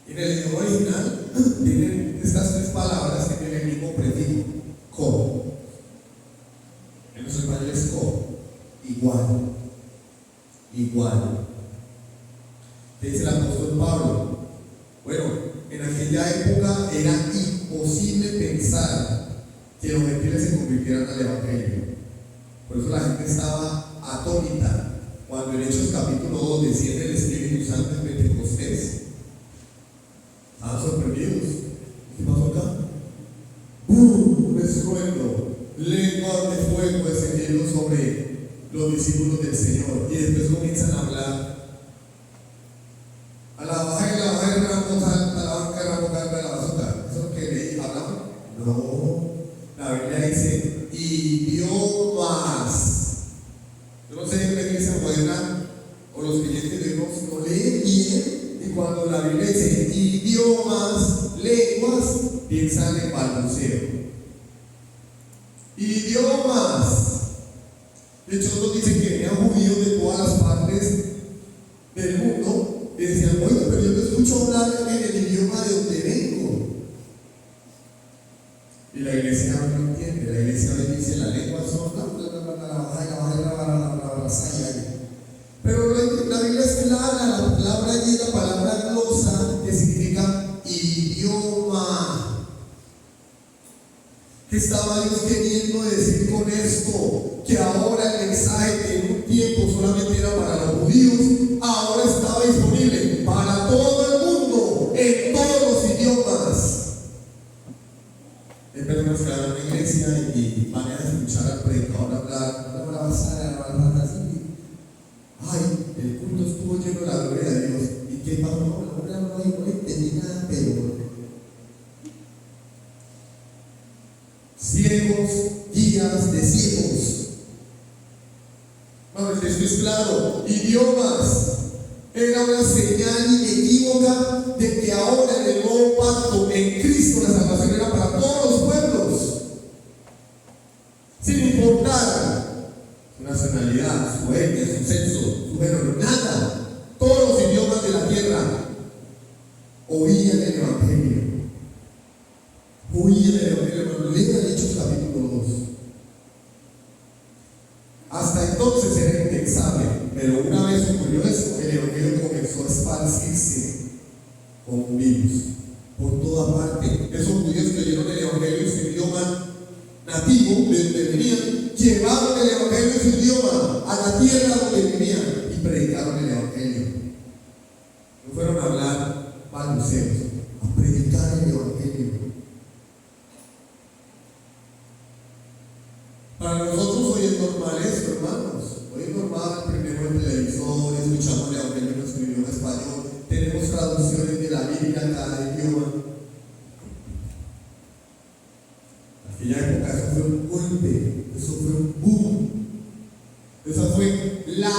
En el idioma original tienen estas tres palabras que tienen el mismo prefijo: co. En nuestro español es co, igual, igual. ¿Qué dice el apóstol Pablo? Bueno, en aquella época era imposible pensar que los gentiles se convirtieran al evangelio. Por eso la gente estaba atónita cuando en Hechos capítulo 2 desciende el Espíritu Santo en Pentecostés. Estaban sorprendidos. ¿Qué pasó acá? ¡Bum! Un estruendo, lenguas de fuego descendiendo sobre los discípulos del Señor, y después comienzan a hablar. A la baja y la baja y la banca y la boca de la bazooka. ¿Eso es lo que leí? ¿Hablaban? No. La Biblia dice idiomas. Yo no sé en la iglesia moderna o los creyentes de Dios no leen bien, y cuando la Biblia dice idiomas, lenguas, piensan en balbuceo. Idiomas. De hecho, otros dicen que venían judíos de todas las partes del mundo y decían: oye, pero yo te escucho hablar en el idioma de donde vengo. Y la iglesia no entiende. La iglesia hoy dice: la lengua son pero la Biblia es clara. La palabra allí, la palabra glosa, que significa idioma. ¿Qué estaba Dios queriendo decir con esto? Que ahora el mensaje que en un tiempo solamente era para los judíos, ahora estaba disponible para todo el mundo, en todos los idiomas. Hay personas que van a una iglesia y van a escuchar al predicador hablar, una basada, así. Ay, el culto estuvo lleno de la gloria de Dios. ¿Y qué pasó? No entendí nada, pero ciegos, guías de ciegos. Vamos, esto es claro. Idiomas. Era una señal inequívoca de que ahora en el nuevo pacto, en Cristo, la salvación era para todos los pueblos. Sin importar su nacionalidad, su etnia, su sexo, su género, nada. Todos los idiomas de la tierra oían el Evangelio. Oían el Evangelio. Lean Hechos capítulo 2. Hasta entonces era impensable, pero una vez ocurrió eso, el Evangelio comenzó a esparcirse como un virus por toda parte. Esos judíos que oyeron el Evangelio en su idioma nativo, de donde venían, llevaron el Evangelio en su idioma a la tierra donde vivían y predicaron el Evangelio. No fueron a hablar balbuceos, a predicar el Evangelio. Para nosotros hoy es normal esto, hermanos. Hoy es normal, prendemos el televisor, escuchamos el Evangelio en nuestro idioma español, tenemos traducciones de la Biblia en cada idioma. En aquella época eso fue un golpe, eso fue un boom. Esa fue la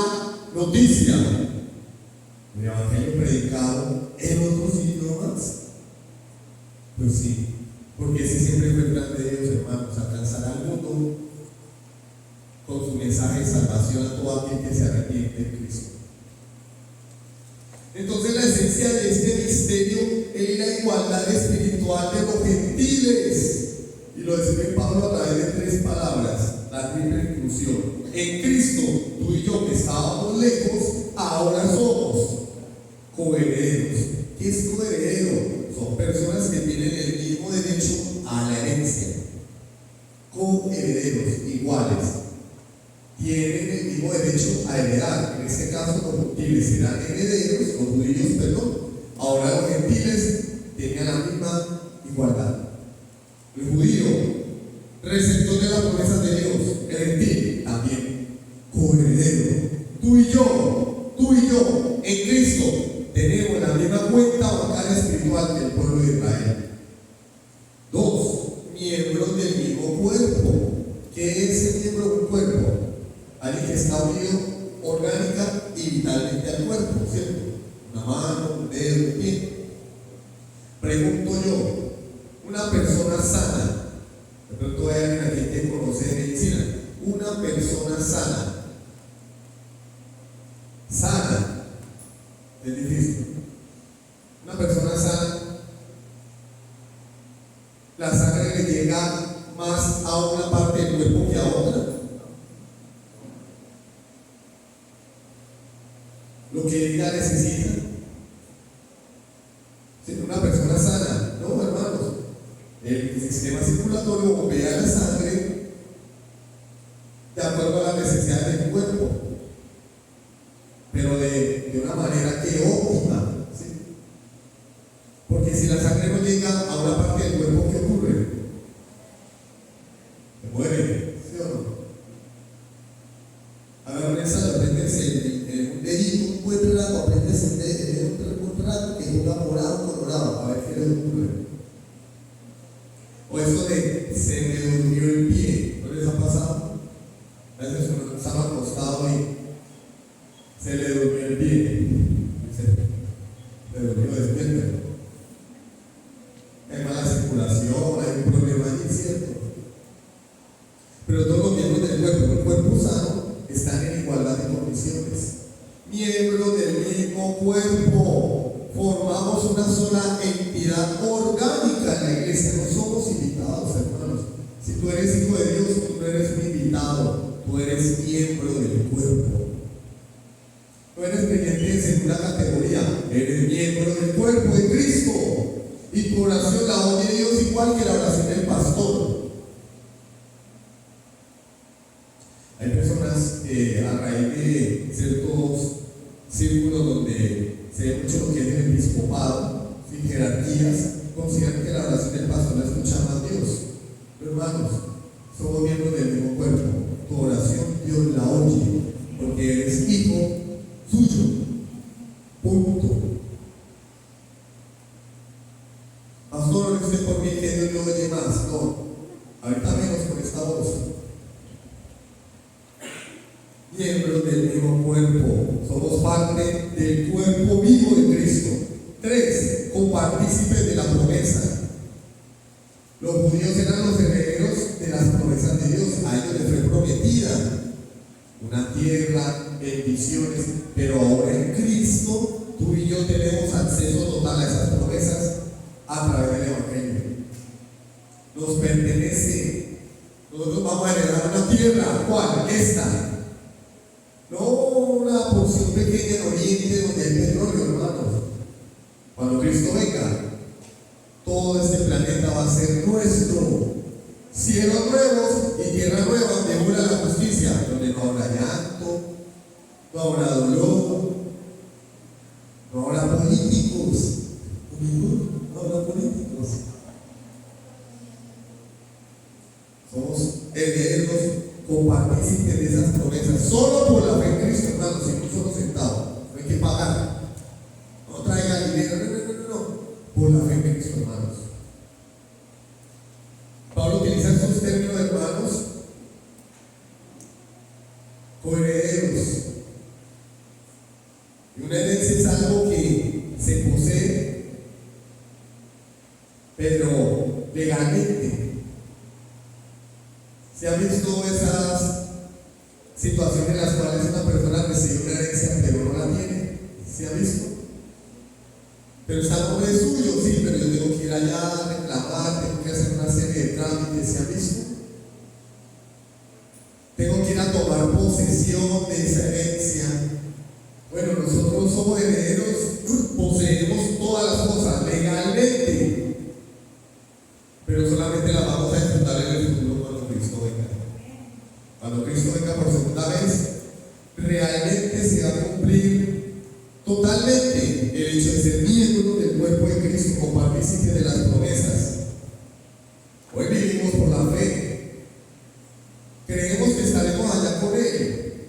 noticia. El Evangelio predicado en otros idiomas. Pues sí, porque ese siempre fue el plan de Dios, hermanos, alcanzar al mundo con su mensaje de salvación a todo aquel que se arrepiente en Cristo. Entonces la esencia de este misterio es la igualdad espiritual de los gentiles. Y lo describe Pablo a través de 3 palabras, la triple inclusión. En Cristo, tú y yo que estábamos lejos, ahora somos coherederos. ¿Qué es coheredero? Son personas que tienen el mismo derecho a la herencia. Coherederos, iguales. Tienen el mismo derecho a heredar. En este caso, los gentiles serán herederos, los judíos, perdón. Ahora los gentiles tenían la misma igualdad. El judío, receptor de las promesas de Dios. El gentil, también coheredero. Tú y yo, en Cristo, tenemos la misma cuenta bancaria espiritual del pueblo de Israel. 2, miembros del mismo cuerpo. ¿Qué es el miembro de un cuerpo? Alguien que está unido orgánica y vitalmente al cuerpo, ¿cierto? Una mano, un dedo, un pie. Pregunto yo, una persona sana, de pronto hay alguien aquí que conoce medicina, una persona sana, es difícil. Una persona sana, la sangre le llega más a una parte del cuerpo que a otra. Lo que ella necesita. Si una persona sana, no, hermanos, el sistema circulatorio bombea la sangre de acuerdo a las necesidades del cuerpo, pero de una manera que óptima, ¿sí? Porque si la sangre no llega a una parte del cuerpo, ¿qué ocurre? Se muere, ¿sí o no? A ver, Vanessa, aprendes un dedito, un buen rato, aprendes el dedo, un rato que llega morado, colorado, a ver qué le ocurre. O eso de se me durmió el pie, ¿no les ha pasado? A veces uno estaba acostado y se le durmió el pie, se le durmió despierto. Hay mala circulación, hay un problema ahí, ¿cierto? Pero todos los miembros del cuerpo, el cuerpo sano, están en igualdad de condiciones. Miembros del mismo cuerpo, formamos una sola entidad orgánica en la iglesia. No somos invitados, hermanos. Si tú eres hijo de Dios, tú no eres un invitado, tú eres miembro del cuerpo. No eres creyente en segunda categoría, eres miembro del cuerpo de Cristo. y tu oración la oye Dios igual que la oración del pastor. Hay personas a raíz de ciertos círculos donde se ve mucho lo que es el episcopado, sin jerarquías, consideran que la oración del pastor la escucha más Dios. Pero hermanos, somos miembros del mismo cuerpo. Tu oración Dios la oye, porque eres hijo suyo. Punto. Pastor, no sé por qué que Dios no oye más. No, ahorita menos con esta voz. Miembros del mismo cuerpo, somos parte del cuerpo vivo de Cristo. 3. Copartícipes de la promesa. Los judíos eran los herederos de las promesas de Dios. A ellos les fue prometida una tierra, bendiciones, pero ahora en Cristo tú y yo tenemos acceso total a esas promesas a través del Evangelio. Nos pertenece. Nosotros vamos a heredar una tierra. ¿Cuál? Esta. No una porción pequeña en Oriente donde hay petróleo, hermanos. Cuando Cristo venga, todo este planeta va a ser nuestro. Cielos nuevos y tierra nueva donde mora la justicia, donde no habrá llanto, no habrá dolor, no habrá políticos. No habrá políticos. Somos herederos, copartícipes de esas promesas, solo por la fe en Cristo, hermanos, sin un solo centavo. No hay que pagar. No traiga dinero, no. Por la fe en Cristo, hermanos. Pablo utiliza estos términos, hermanos, coherederos. Y una herencia es algo que se posee, pero legalmente. ¿Se han visto esas situaciones en las cuales una persona recibe una herencia pero no la tiene? ¿Se ha visto? Pero está a nombre suyo, sí, pero yo tengo que ir allá a reclamar, tengo que hacer una serie de trámites. ¿Se ha visto? Tengo que ir a tomar posesión de esa herencia. Bueno, nosotros somos herederos, poseemos todas las cosas legalmente, pero solamente las vamos a disfrutar en el futuro cuando Cristo venga. Cuando Cristo venga por segunda vez, realmente se va a cumplir totalmente el hecho de ser miembro del cuerpo de Cristo, copartícipe de las promesas. Hoy vivimos por la fe. Creemos que estaremos allá con Él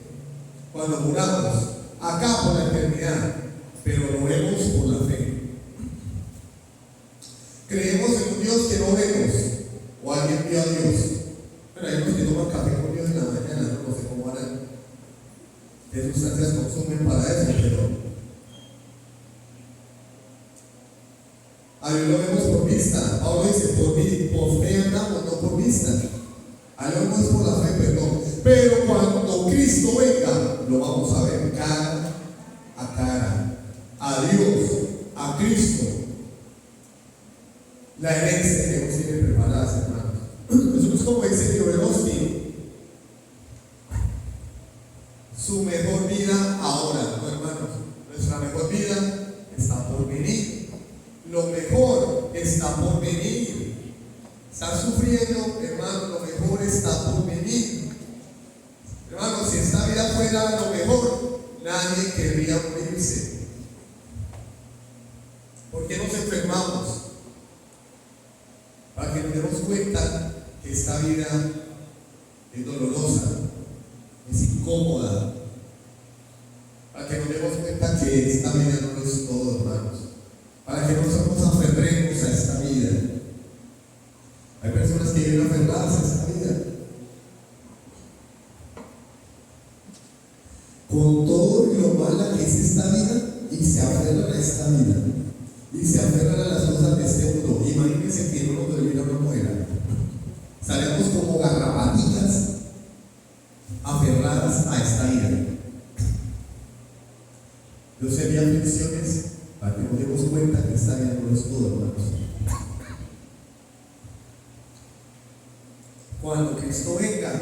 cuando muramos, acá por la eternidad, pero lo vemos por la fe. Creemos en un Dios que no vemos, o alguien vio a Dios. Pero hay unos que toman café con Dios en la mañana, no sé cómo harán, qué sustancias consumen para eso, pero a Dios lo vemos por vista. Pablo dice, por fe andamos, no por vista. A Dios no es por la fe, perdón. Pero cuando Cristo venga, lo vamos a ver cara a cara. A Dios, a Cristo. La herencia que nos tiene preparadas, hermanos. Nosotros, como dice Jodorowsky, su mejor vida ahora, no, hermanos. Nuestra mejor vida está por venir. Lo mejor está por venir. Está sufriendo, hermano, lo mejor está por venir. Hermano, si esta vida fuera lo mejor, nadie querría morirse. ¿Por qué nos enfermamos? Para que nos demos cuenta que esta vida es dolorosa, es incómoda. Para que nos demos cuenta que esta vida no lo es todo, hermanos. Para que no nos aferremos a esta vida. Hay personas que viven aferradas a esta vida. Con todo lo mala que es esta vida, y se aferran a esta vida. Y se aferran a las cosas de este mundo. Imagínense que no nos debiera una mujer. Estaremos como garrapaticas aferradas a esta vida. Yo sería aflicciones para que nos demos cuenta que esta vida no es todo, hermanos. Cuando Cristo venga,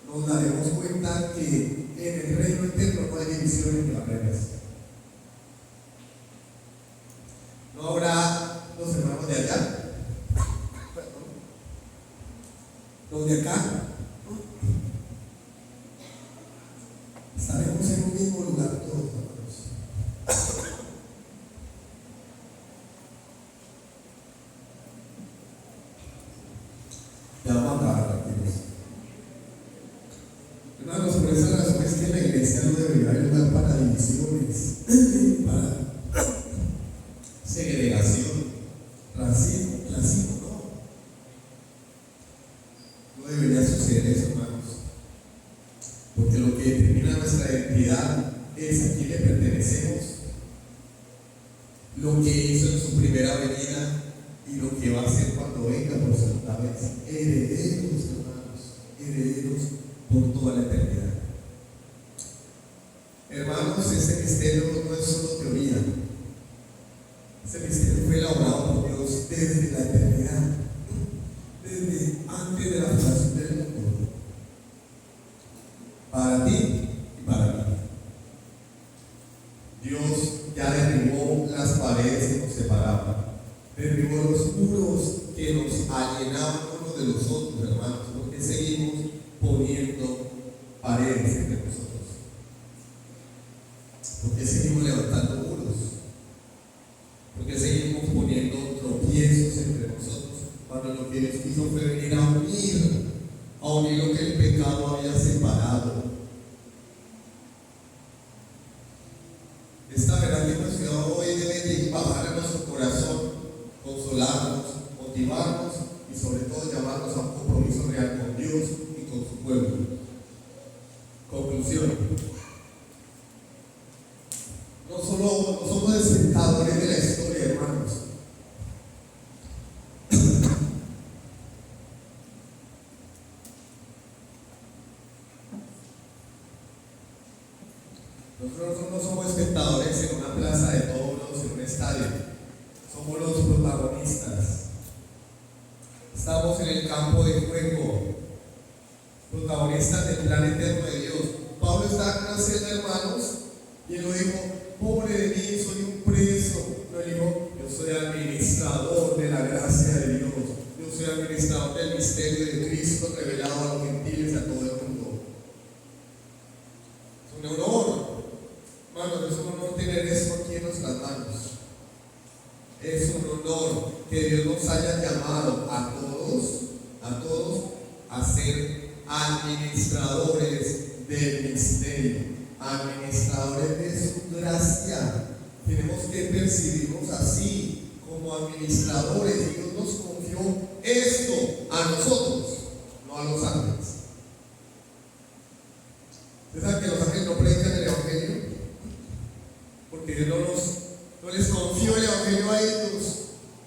nos daremos cuenta que en el reino eterno no hay divisiones ni barreras. No habrá iglesia no debería haber lugar para divisiones, para segregación, racismo, clasismo, no. No debería suceder eso, hermanos. Porque lo que determina nuestra identidad es a quién le pertenecemos, lo que hizo en su primera venida y lo que va a hacer cuando venga por segunda vez. Herederos, hermanos, herederos por toda la eternidad. Hermanos, ese misterio no es solo teoría. Ese misterio fue elaborado por Dios desde la eternidad, desde antes de la fundación del mundo, para ti y para mí. Dios ya derribó las paredes que nos separaban, derribó los muros que nos alienaban unos de los otros, hermanos, porque seguimos poniendo paredes entre nosotros. Porque seguimos levantando muros, porque seguimos poniendo tropiezos entre nosotros, cuando lo que Dios hizo fue venir a unir lo que el pecado había separado. Esta verdad que nos quedó hoy debe de bajar a nuestro corazón, consolarnos, motivarnos y sobre todo llamarnos a un compromiso real con Dios y con su pueblo. Conclusión: no somos espectadores de la historia, hermanos. Nosotros no somos espectadores en una plaza de toros, en un estadio. Somos los protagonistas. Estamos en el campo de juego, protagonistas del plan eterno de Dios. Pablo está en una celda, hermanos, y él lo dijo: pobre de mí, soy un preso. No dijo: yo soy administrador de la gracia de Dios. Yo soy administrador del misterio de Cristo revelado a los gentiles y a todo el mundo. Es un honor, hermanos, es un honor tener esto aquí en nuestras manos. Es un honor que Dios nos haya llamado a todos a ser administradores del misterio, administradores de su gracia. Tenemos que percibirnos así, como administradores. Dios nos confió esto a nosotros, no a los ángeles. ¿Ustedes saben que los ángeles no predican el evangelio? Porque Dios no les confió el evangelio a ellos,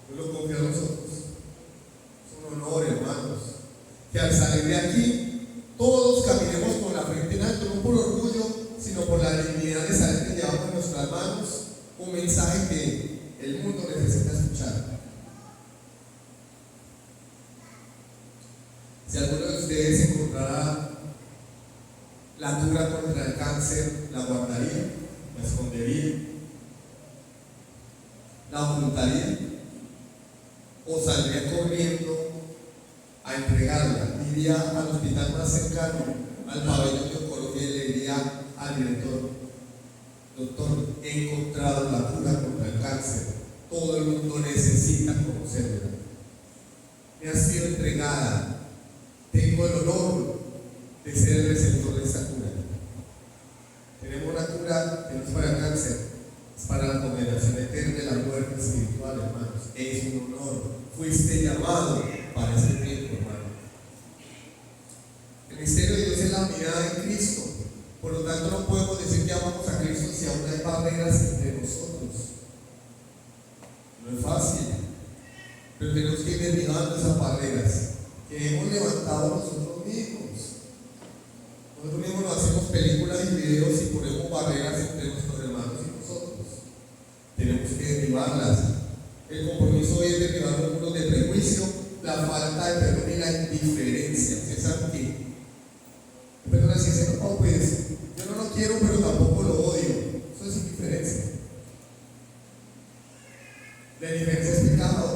nos lo confió a nosotros. Es un honor, hermanos, que al salir de aquí todos caminemos con la frente en alto, no por orgullo, sino por la dignidad de saber que llevamos en nuestras manos un mensaje que el mundo necesita escuchar. Si alguno de ustedes encontrara la cura contra el cáncer, la guardaría, la escondería, la ocultaría, o saldría corriendo a entregarla, iría al hospital más cercano, al pabellón de oncología, y le diría al director: doctor, he encontrado la cura contra el cáncer, todo el mundo necesita conocerla, me ha sido entregada, tengo el honor de ser el receptor de esa cura. Tenemos una cura que no es para el cáncer, es para la condenación eterna de la muerte espiritual, hermanos. Es un honor, fuiste llamado para ese tiempo, hermano. El misterio de Dios es la unidad en Cristo. Por lo tanto, no podemos decir que amamos a Cristo si aún hay barreras entre nosotros. No es fácil, pero tenemos que ir derribando esas barreras que hemos levantado nosotros mismos. Nosotros mismos nos hacemos películas y videos y ponemos barreras entre nuestros hermanos y nosotros. Tenemos que derribarlas. El compromiso hoy es derribar los muros de prejuicio, la falta de perdón y la indiferencia. ¿Ustedes saben qué? Personas que dicen: oh, pues yo no lo quiero, pero tampoco lo odio. Eso es indiferencia. La indiferencia es pecado,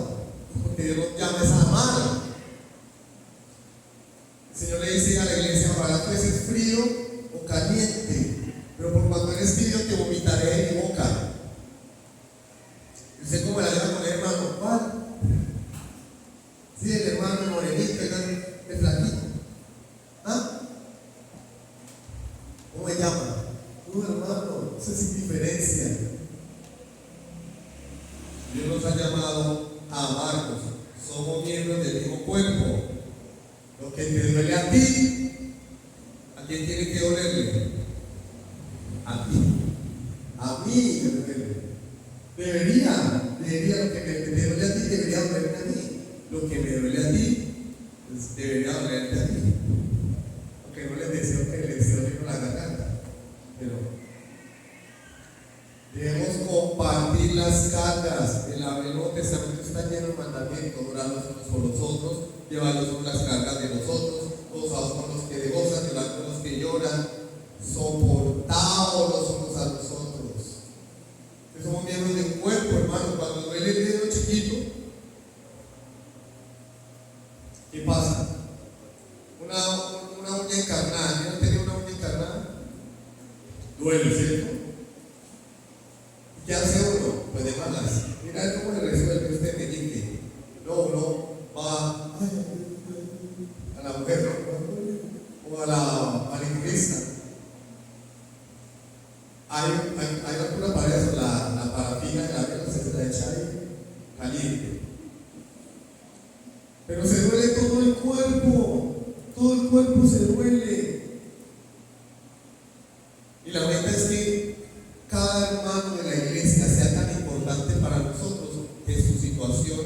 porque Dios nos llama a amar. El Señor le dice a la iglesia: ojalá tú eres frío o caliente, pero por cuanto eres tibio te vomitaré de mi boca. Y usted, como la lleva con el hermano, ¿cuál? Sí, el hermano morenito, el flaquito. ¿Ah? ¿Cómo me llama? nos ha llamado a amarnos. Somos miembros del mismo cuerpo. Lo que te duele a ti, ¿a quién tiene que dolerle? A ti. A mí me duele. Debería lo que te duele a ti, debería dolerme a mí. Lo que me duele a ti, pues debería dolerte a ti. Aunque no les deseo que les duele con la garganta, pero debemos compartir las cargas. El Nuevo Testamento está lleno de mandamientos: orar los unos por los otros, llevar los unos las cargas de nosotros, gozados con los que se gozan, llorar con los que lloran, soportados los unos a los otros. Que somos miembros de un cuerpo, hermano. Cuando duele el dedo chiquito, ¿qué pasa? Una uña encarnada. ¿Quién no tenía una uña encarnada? Duele, ¿cierto? ¿Qué hace uno? Pues de malas. Mira cómo le resuelve usted meñique. No va a la mujer, ¿no? O a la manicurista. Hay una para eso, la parafina de la vela se la echa ahí caliente. Pero se duele todo el cuerpo se duele. Y la verdad es que cada hermano de la iglesia sea tan importante para nosotros que su situación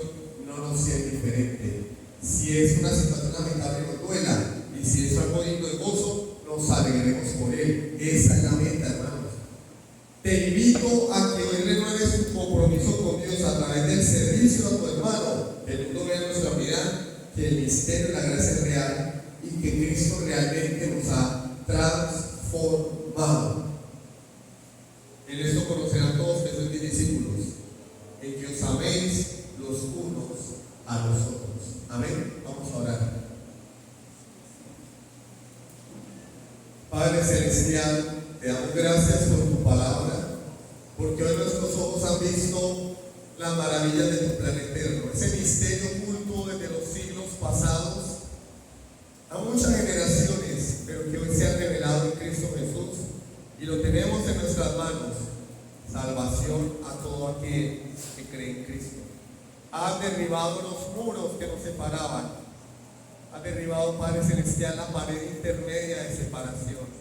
no nos sea diferente. Si es una situación lamentable, nos duela, y si es algo digno de gozo, nos alegremos por él. Esa es la meta, hermanos. Te invito a que hoy renueves tu compromiso con Dios a través del servicio a tu hermano. Que el mundo vea nuestra unidad, que el misterio de la gracia es real y que Cristo realmente nos ha transformado. En esto conocerán todos que sois mis discípulos, en que os améis los unos a los otros. Amén. Vamos a orar. Padre Celestial, te damos gracias por tu palabra, porque hoy nuestros ojos han visto las maravillas de tu plan eterno, ese misterio oculto desde los siglos pasados a muchas generaciones, pero que hoy se ha revelado en Cristo Jesús y lo tenemos en nuestras manos. Salvación a todo aquel que cree en Cristo. Has derribado los muros que nos separaban. Has derribado, Padre Celestial, la pared intermedia de separación.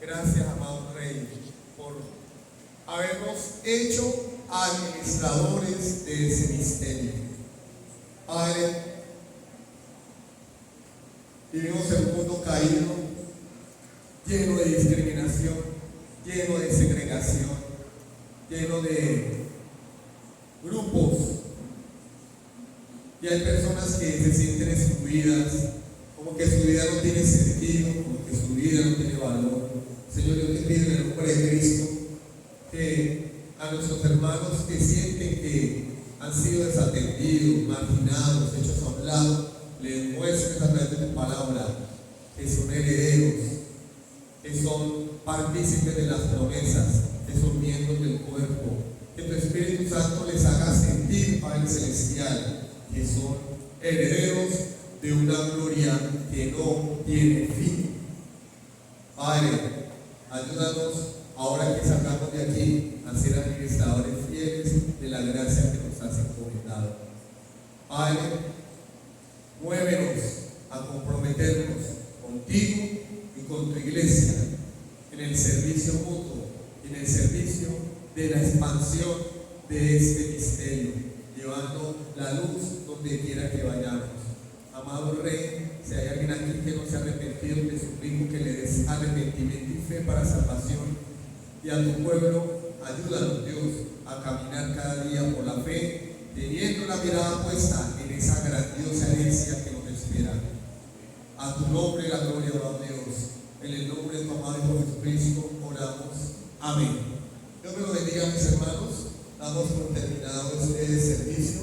Gracias, amado Rey, por habernos hecho administradores de ese misterio. Padre, vivimos en un mundo caído, lleno de discriminación, lleno de segregación, lleno de grupos, y hay personas que se sienten excluidas, como que su vida no tiene sentido, como que su vida no tiene valor. Señor, yo te pido en el nombre de Cristo que a nuestros hermanos que sienten que han sido desatendidos, marginados, hechos a un lado, les muestres a través de tu palabra que son herederos, que son partícipes de las promesas, que son miembros del cuerpo. Que tu Espíritu Santo les haga sentir, Padre Celestial, que son herederos de una gloria que no tiene fin. Padre, ayúdanos ahora que salgamos de aquí a ser administradores fieles de la gracia que nos has encomendado. Padre, muévenos a comprometernos contigo y con tu iglesia en el servicio mutuo, en el servicio de la expansión de este misterio, llevando la luz donde quiera que vayamos. Amado Rey, si hay alguien aquí que no se ha arrepentido, te suplico que le des arrepentimiento y fe para salvación. Y a tu pueblo, ayúdanos, Dios, a caminar cada día por la fe, teniendo la mirada puesta en esa grandiosa herencia que nos espera. A tu nombre la gloria, oh Dios. En el nombre de tu amado Hijo Jesucristo oramos. Amén. Dios me lo bendiga, mis hermanos. Damos por terminado este servicio.